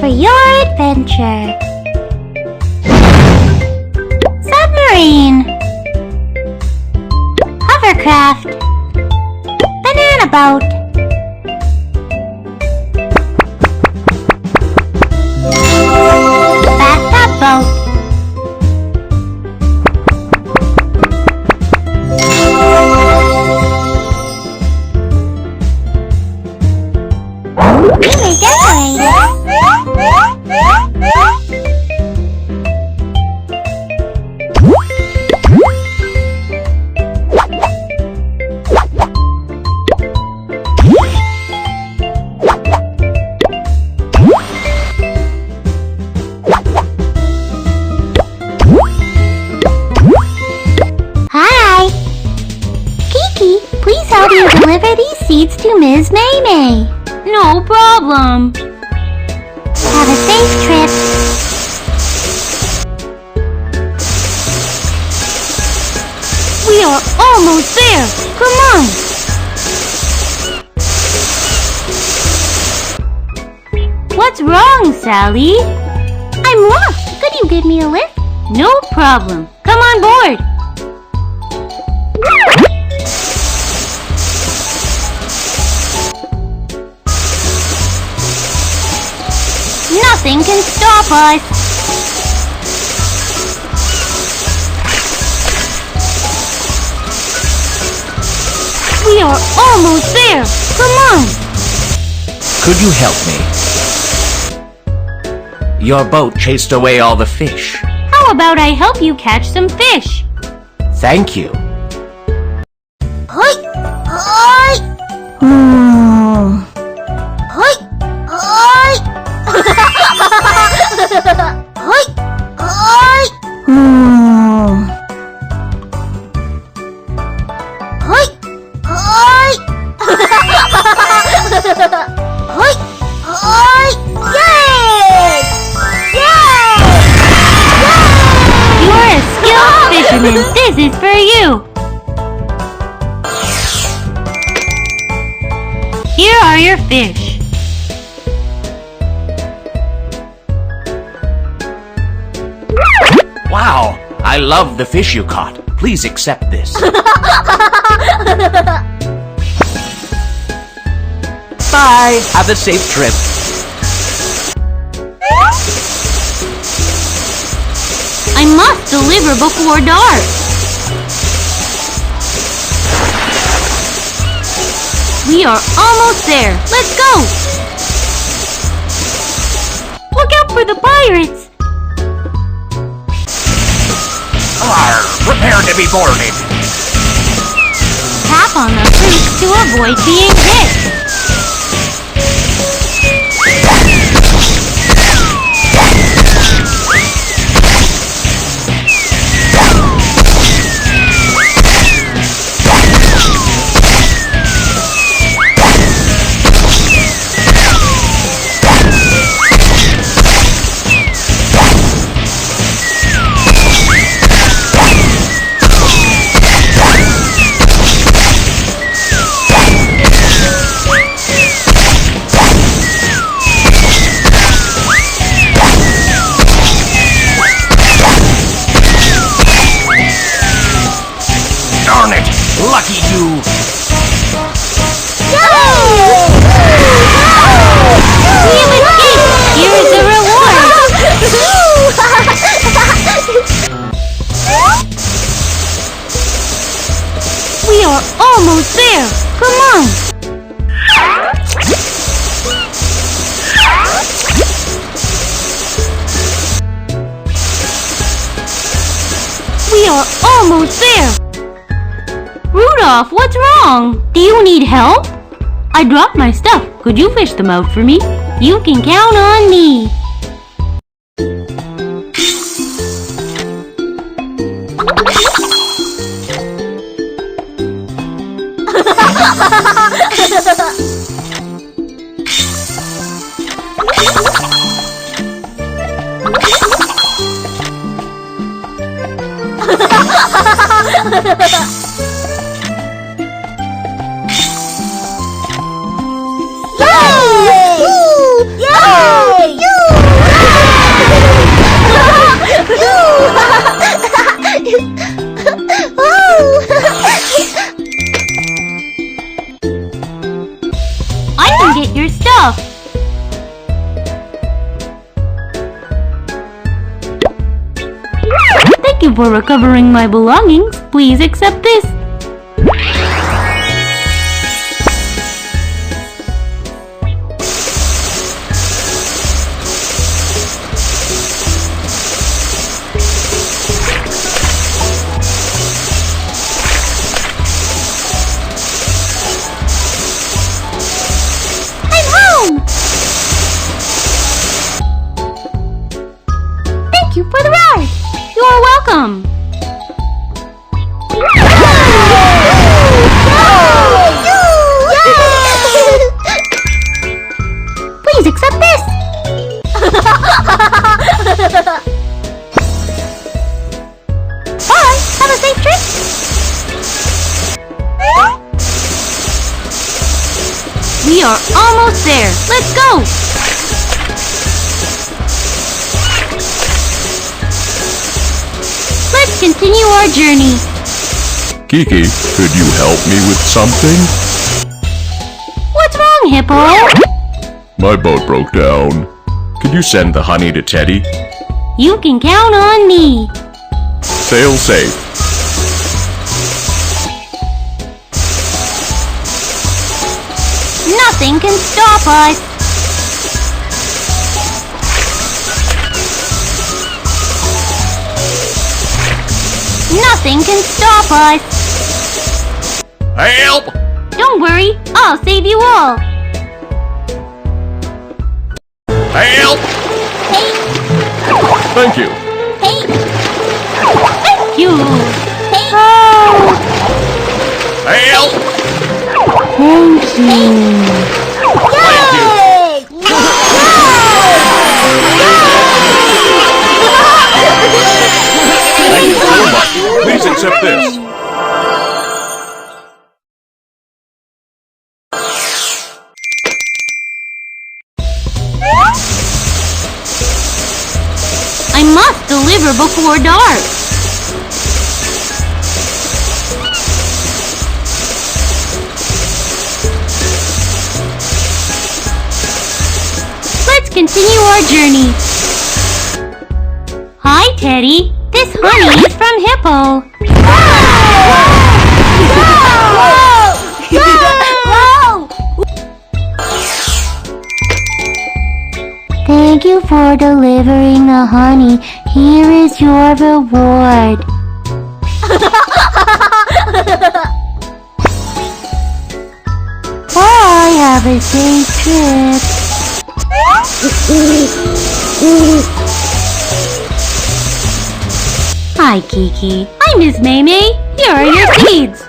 for your adventure. Submarine, hovercraft, banana boat, bathtub boat, we may decorate it. Hi! Kiki, please help me deliver these seeds to Ms. May May. No problem. Have a safe trip. We are almost there. Come on. What's wrong, Sally? I'm lost. Could you give me a lift? No problem. Come on board. Nothing can stop us. We are almost there. Come on. Could you help me? Your boat chased away all the fish. How about I help you catch some fish? Thank you. Hoi! Hoi! Hoi! Hoi! Hoi! Hoi! Hoi! Hoi! Hoi! Hoi! Yay! Yay! You're a skilled fisherman. This is for you. Here are your fish. Wow, I love the fish you caught. Please accept this. Bye. Have a safe trip. I must deliver before dark. We are almost there. Let's go. Look out for the pirates. Prepare to be boarded. Tap on the brakes to avoid being hit. Darn it! Lucky you! We have escaped. Here is the reward. We are almost there. Come on. We are almost there. Rudolph, what's wrong? Do you need help? I dropped my stuff. Could you fish them out for me? You can count on me. Yay! Yay! Yay! and get your stuff. Thank you for recovering my belongings. Please accept this. I'm home! Thank you for the ride! You are welcome. Please accept this! Bye! Have a safe trip! We are almost there. Let's go. Let's continue our journey. Kiki, could you help me with something? What's wrong, Hippo? My boat broke down. Could you send the honey to Teddy? You can count on me. Sail safe. Nothing can stop us. Nothing can stop us. Help! Don't worry, I'll save you all. Help! Hey! Thank you. Hey! Thank you. Hey! Oh, Help! thank you. Yay! Thank you so much. Please accept this. I must deliver before dark. Let's continue our journey. Hi, Teddy. This honey is from Hippo. Thank you for delivering the honey. Here is your reward. Bye, have a safe trip. Hi, Kiki. Hi, Miss Maymay. Here are your seeds.